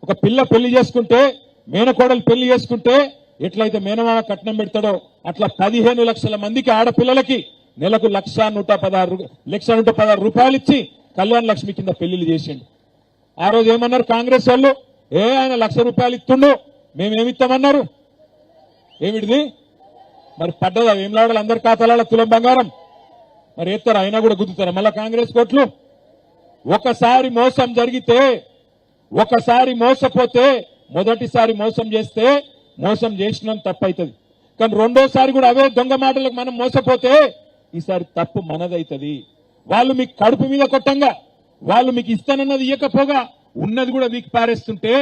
ఒక పిల్ల పెళ్లి చేసుకుంటే మేనకోడలు పెళ్లి చేసుకుంటే ఎట్లయితే మేనమామ కట్నం పెడతాడో అట్లా 15 లక్షల మందికి ఆడపిల్లలకి నెలకు 1,116 రూపాయలు ఇచ్చి కళ్యాణ లక్ష్మి కింద పెళ్లిళ్ళు చేసిండు. ఆ రోజు ఏమన్నారు కాంగ్రెస్ వాళ్ళు? ఆయన 1,00,000 రూపాయలు ఇస్తుండు, మేమేమిస్తామన్నారు. ఏమిటిది మరి? పడ్డదా వేములాడలు అందరి ఖాతాల తులం బంగారం? మరి ఎత్తారా? అయినా కూడా గుద్దుతారా మళ్ళా కాంగ్రెస్ కోట్లు? ఒకసారి మోసం జరిగితే, ఒకసారి మోసపోతే, మొదటిసారి మోసం చేస్తే మోసం చేసినాం తప్పైతుంది. కానీ రెండోసారి కూడా అవే దొంగ మాటలకు మనం మోసపోతే ఈసారి తప్పు మనదైతుంది. వాళ్ళు మీకు కడుపు మీద కొట్టంగా, వాళ్ళు మీకు ఇస్తానన్నది ఇయ్యకపోగా ఉన్నది కూడా మీకు పారేస్తుంటే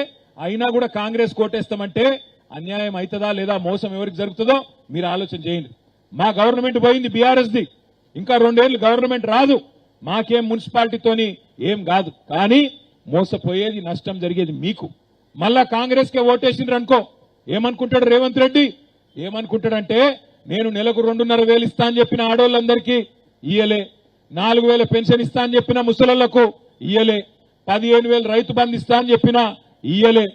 అయినా కూడా కాంగ్రెస్ కోటేస్తామంటే అన్యాయం అవుతుందా లేదా, మోసం ఎవరికి జరుగుతుందో మీరు ఆలోచన చేయండి. మా గవర్నమెంట్ పోయింది బీఆర్ఎస్ది, ఇంకా 2 ఏళ్లు గవర్నమెంట్ రాదు. మాకేం మున్సిపాలిటీతోని ఏం కాదు, కానీ మోసపోయేది నష్టం జరిగేది మీకు. మళ్ళా కాంగ్రెస్ కే ఓటేసిండ్రు అనుకో, ఏమనుకుంటాడు రేవంత్ రెడ్డి? ఏమనుకుంటాడంటే నేను నెలకు 2,500 ఇస్తా అని చెప్పిన ఆడోళ్ళందరికీ ఇయ్యలే, 4,000 పెన్షన్ ఇస్తా అని చెప్పిన ముసలోళ్లకు ఇయ్యలే, 15,000 రైతు బంధు ఇస్తా అని చెప్పిన ఇయ్యలే,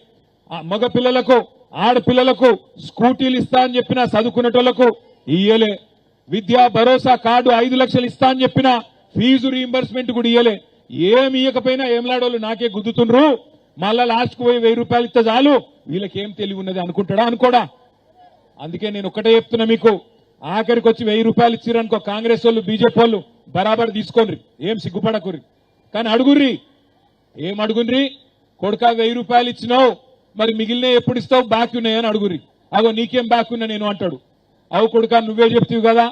మగ పిల్లలకు ఆడపిల్లలకు స్కూటీలు ఇస్తా అని చెప్పిన చదువుకునేటోళ్లకు ఇయ్యలే, విద్యా భరోసా కార్డు 5 లక్షలు ఇస్తా అని చెప్పిన ఫీజు రీయింబర్స్మెంట్ కూడా ఇయ్యలే. ఏమి ఇయ్యకపోయినా ఏంలాడోళ్ళు నాకే గుద్దుతుండ్రు, మళ్ళా లాస్ట్కు పోయి 1,000 రూపాయలు ఇస్తే చాలు, వీళ్ళకేం తెలివి ఉన్నది అనుకుంటాడా? అనుకోడా? అందుకే నేను ఒకటే చెప్తున్నా మీకు, ఆఖరికి వచ్చి 1,000 రూపాయలు ఇచ్చిరనుకో కాంగ్రెస్ వాళ్ళు బీజేపీ వాళ్ళు బరాబర్ తీసుకోండి, ఏం సిగ్గుపడకుర్రి. కానీ అడుగుర్రి, ఏం అడుగుండ్రి? కొడుకా 1,000 రూపాయలు ఇచ్చినావు, మరి మిగిలిన ఎప్పుడు ఇస్తావు, బాకీ ఉన్నాయని అడుగుర్రి. అగో నీకేం బాకీ ఉన్నా నేను అంటాడు. అవు కొడుకా నువ్వే చెప్తావు కదా,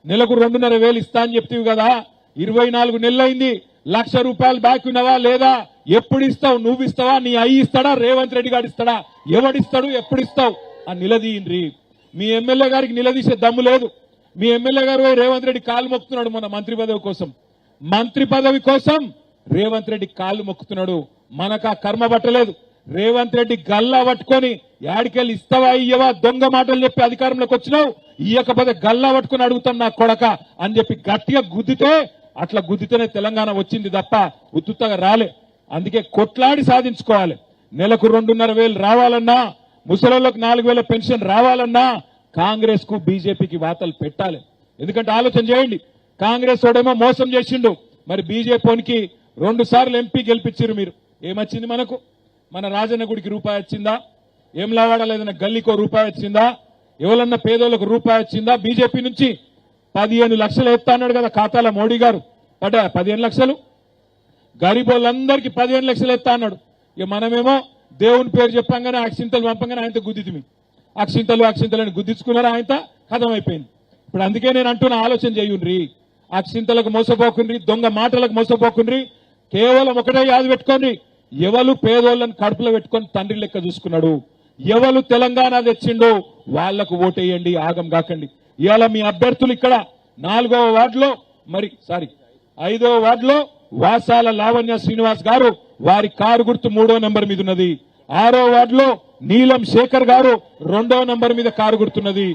నెలకు 2,500 ఇస్తా అని చెప్తావు కదా, 24 నెలలైంది, 1,00,000 రూపాయలు బాకీ ఉన్నావా లేదా, ఎప్పుడు ఇస్తావు? నువ్వు ఇస్తావా, నీ అయ్యి ఇస్తాడా, రేవంత్ రెడ్డి గారు ఇస్తాడా, ఎవడిస్తాడు, ఎప్పుడు ఇస్తావు అని నిలదీయండ్రి. మీ ఎమ్మెల్యే గారికి నిలదీసే దమ్ము లేదు. మీ ఎమ్మెల్యే గారు రేవంత్ రెడ్డి కాలు మొక్కుతున్నాడు మొన్న మంత్రి పదవి కోసం. మంత్రి పదవి కోసం రేవంత్ రెడ్డి కాళ్ళు మొక్కుతున్నాడు. మనకు ఆ కర్మ పట్టలేదు. రేవంత్ రెడ్డి గల్లా పట్టుకొని యాడికెళ్ళి ఇస్తావా ఇయ్యవా దొంగ మాటలు చెప్పి అధికారంలోకి వచ్చినావు, ఇయ్యకపోతే గల్లా పట్టుకుని అడుగుతాం నా కొడక అని చెప్పి గట్టిగా గుద్దితే, అట్లా గుద్దితేనే తెలంగాణ వచ్చింది తప్ప ఉత్తుత్తగా రాలే. అందుకే కొట్లాడి సాధించుకోవాలి. నెలకు 2,500 రావాలన్నా, ముసలోళ్ళకు 4,000 పెన్షన్ రావాలన్నా కాంగ్రెస్ కు బీజేపీకి వాతలు పెట్టాలి. ఎందుకంటే ఆలోచన చేయండి, కాంగ్రెస్ వాడేమో మోసం చేసిండు, మరి బీజేపీకి 2 సార్లు ఎంపీ గెలిపించారు మీరు. ఏమొచ్చింది మనకు? మన రాజన్న గుడికి రూపాయి వచ్చిందా? ఏం లావాడాలి? ఏదైనా గల్లీకో రూపాయి వచ్చిందా? ఎవరన్నా పేదోళ్లకు రూపాయి వచ్చిందా? బీజేపీ నుంచి 15 లక్షలు ఎత్తా అన్నాడు కదా ఖాతాలో మోడీ గారు, పడ్డా 15 లక్షలు? గరీబోళ్ళందరికీ 15 లక్షలు ఎత్తా అన్నాడు. ఇక మనమేమో దేవుని పేరు చెప్పంగానే అక్షింతలు పంపంగానే ఆయనతో గుద్దితిమి, అక్షింతలు అని గుద్దించుకున్నారా, ఆయనతో కథం అయిపోయింది. ఇప్పుడు అందుకే నేను అంటున్న ఆలోచన చేయుండ్రి, అక్షింతలకు మోసపోకుండ్రి, దొంగ మాటలకు మోసపోకుండ్రి. కేవలం ఒకటే యాది పెట్టుకోండి, ఎవరు పేదోళ్ళని కడుపులో పెట్టుకొని తండ్రి లెక్క చూసుకున్నాడు, ఎవరు తెలంగాణ తెచ్చిండో వాళ్లకు ఓటేయండి, ఆగం కాకండి. ఇవాళ మీ అభ్యర్థులు ఇక్కడ 4వ వార్డులో, 5వ వార్డులో వాసాల లావణ్య శ్రీనివాస్ గారు, వారి కారు గుర్తు 3వ నంబర్ మీద ఉన్నది. 6వ వార్డులో నీలం శేఖర్ గారు 2వ నంబర్ మీద కారు గుర్తున్నది.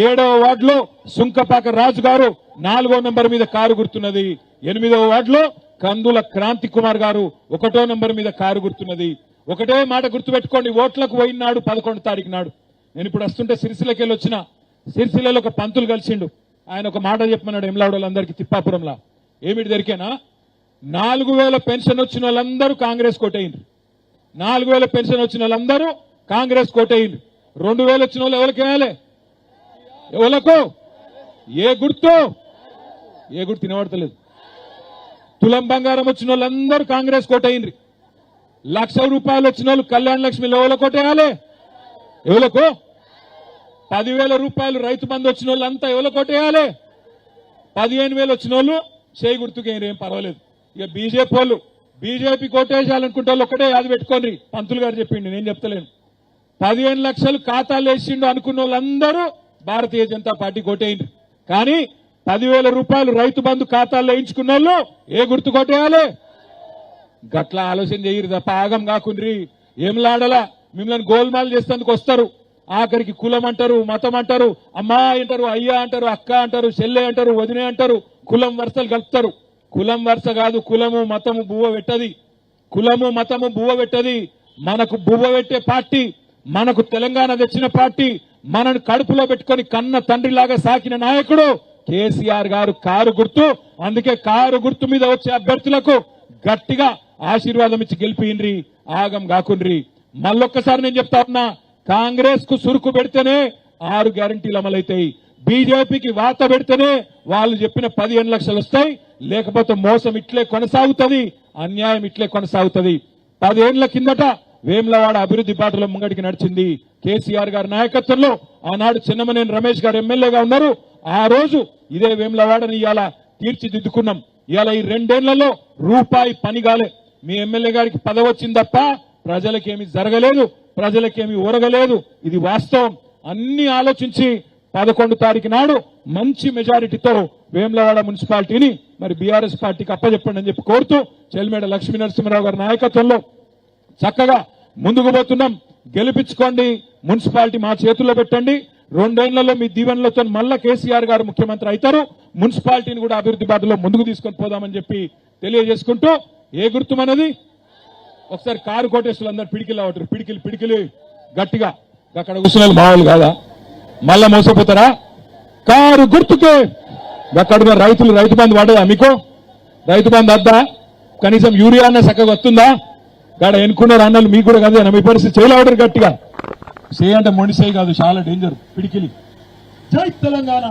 7వ వార్డులో సుంకపాక రాజు గారు 4వ నంబర్ మీద కారు గుర్తున్నది. 8వ వార్డులో కందుల క్రాంతి కుమార్ గారు 1వ నంబర్ మీద కారు గుర్తున్నది. ఒకటే మాట గుర్తుపెట్టుకోండి, ఓట్లకు పోయినాడు 11వ తారీఖు నాడు. నేను ఇప్పుడు వస్తుంటే సిరిసిల్లకి వెళ్ళి వచ్చిన, సిరిసిల్లలో ఒక పంతులు కలిసిండు. ఆయన ఒక మాట చెప్పమన్నాడు ఎమ్లాడోళ్ళందరికీ తిప్పాపురంలా. ఏమిటి దొరికేనా? 4,000 పెన్షన్ వచ్చిన వాళ్ళందరూ కాంగ్రెస్ కోటేయండి, 4,000 పెన్షన్ వచ్చిన వాళ్ళందరూ కాంగ్రెస్ కోటేయండి. 2,000 వచ్చిన వాళ్ళు ఎవరికి వేయాలి? ఎవలకు? ఏ గుర్తు తినబడతలేదు. తులం బంగారం వచ్చిన వాళ్ళందరూ కాంగ్రెస్ కోటేయండి. 1,00,000 రూపాయలు వచ్చిన వాళ్ళు కళ్యాణ లక్ష్మిలో ఎవరు కోటేయాలి? ఎవలకు? 10,000 రూపాయలు రైతు బంధు వచ్చిన వాళ్ళంతా ఎవరు కోటేయాలి? 15,000 వచ్చిన వాళ్ళు చేయి గుర్తుకే, ఏం పర్వాలేదు. ఇక బీజేపీ వాళ్ళు, బీజేపీ కోటేయాలనుకుంటే వాళ్ళు ఒకటే యాది పెట్టుకోండి, పంతులు గారు చెప్పిండు, నేను చెప్తలేను. 15 లక్షలు ఖాతాలు వేసిండు అనుకున్న వాళ్ళందరూ భారతీయ జనతా పార్టీ కోటేయండి. కానీ 10,000 రూపాయలు రైతు బంధు ఖాతాల్లో వేయించుకున్న వాళ్ళు ఏ గుర్తు కొట్టేయాలి? గట్లా ఆలోచన చేయరు తప్ప ఆగం కాకుండ్రి. ఏం లాడలా, మిమ్మల్ని గోల్మాల్ చేసేందుకు వస్తారు. ఆఖరికి కులం అంటారు, మతం అంటారు, అమ్మా అంటారు, అయ్యా అంటారు, అక్క అంటారు, చెల్లె అంటారు, వదినే అంటారు, కులం వరుసలు కలుపుతారు. కులం వరుస కాదు, కులము మతము బువ్వ పెట్టది, కులము మతము బువ్వ పెట్టది. మనకు బువ్వ పెట్టే పార్టీ, మనకు తెలంగాణ తెచ్చిన పార్టీ, మనను కడుపులో పెట్టుకొని కన్న తండ్రిలాగా సాకిన నాయకుడు కేసీఆర్ గారు కారు గుర్తు. అందుకే కారు గుర్తు మీద వచ్చే అభ్యర్థులకు గట్టిగా ఆశీర్వాదం ఇచ్చి గెలిపియండ్రి, ఆగం కాకుండ్రి. మళ్ళొక్కసారి నేను చెప్తా ఉన్నా, కాంగ్రెస్ కు సురుకు పెడితేనే 6 గ్యారంటీలు అమలైతాయి. బీజేపీకి వాత పెడితేనే వాళ్ళు చెప్పిన 15 లక్షలు వస్తాయి. లేకపోతే మోసం ఇట్లే కొనసాగుతుంది, అన్యాయం ఇట్లే కొనసాగుతుంది. 10 ఏళ్ల కిందట వేములవాడ అభివృద్ధి బాటలో ముంగడికి నడిచింది కేసీఆర్ గారి నాయకత్వంలో. ఆనాడు చిన్నమనేని రమేష్ గారు ఎమ్మెల్యేగా ఉన్నారు. ఆ రోజు ఇదే వేములవాడని ఇవాళ తీర్చిదిద్దుకున్నాం. ఇవాళ ఈ 2 ఏళ్లలో రూపాయి పని కాలే. మీ ఎమ్మెల్యే గారికి పదవి వచ్చింది తప్ప ప్రజలకేమీ జరగలేదు, ప్రజలకేమీ ఊరగలేదు. ఇది వాస్తవం. అన్ని ఆలోచించి 11 తారీఖు నాడు మంచి మెజారిటీతో వేములవాడ మున్సిపాలిటీని మరి బీఆర్ఎస్ పార్టీకి అప్పచెప్పండి అని చెప్పి కోరుతూ చెల్లిమేడ లక్ష్మీ నరసింహరావు గారి నాయకత్వంలో చక్కగా ముందుకు పోతున్నాం. గెలిపించుకోండి, మున్సిపాలిటీ మా చేతుల్లో పెట్టండి. 2 ఏళ్లలో మీ దీవెనలతో మళ్ళా కేసీఆర్ గారు ముఖ్యమంత్రి అవుతారు. మున్సిపాలిటీని కూడా అభివృద్ధి బాటలో ముందుకు తీసుకొని పోదామని చెప్పి తెలియజేసుకుంటూ, ఏ గుర్తు మనది? ఒకసారి కారు కోటేశ్వరులు అందరు పిడికిలు అవుతారు. పిడికిలి గట్టిగా అక్కడ కూర్చున్న మామూలు కాదా? మళ్ళా మోసపోతారా? కారు గుర్తుకే. అక్కడ రైతు బంధు పడదా మీకు? రైతు బంధు వద్దా? కనీసం యూరియా అన్న చక్కగా వస్తుందా? గాడ ఎన్నుకున్నారు అన్నలు మీకు కూడా కదా. మీ పరిస్థితి చేయలేవడరు గట్టిగా. చేయంటే మొండి చేయి కాదు, చాలా డేంజర్. పిడికిలి. జై తెలంగాణ.